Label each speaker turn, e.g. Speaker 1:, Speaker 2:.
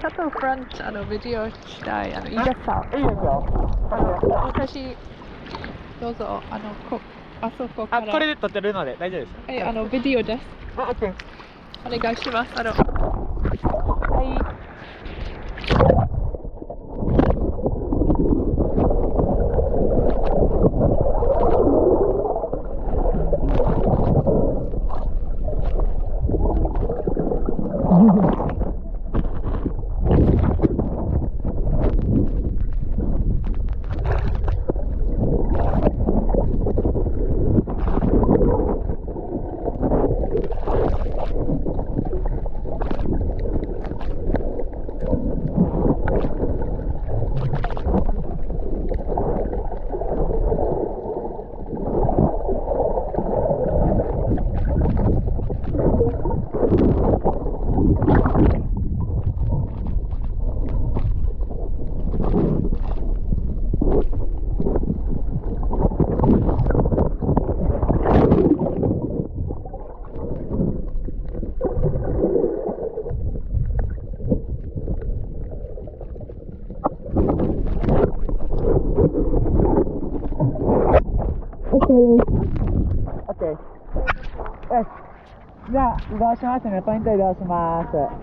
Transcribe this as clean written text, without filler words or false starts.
Speaker 1: ちょっとフロントビデオしたい。いいですか？
Speaker 2: いいですよ。
Speaker 1: 私、どうぞ、あそこから。
Speaker 2: これで撮ってるので大丈夫ですよ。
Speaker 1: ビデオです。
Speaker 2: OK。
Speaker 1: お願いします。はい。
Speaker 2: OK。よし。じゃあ移動しますね。ポイント移動します。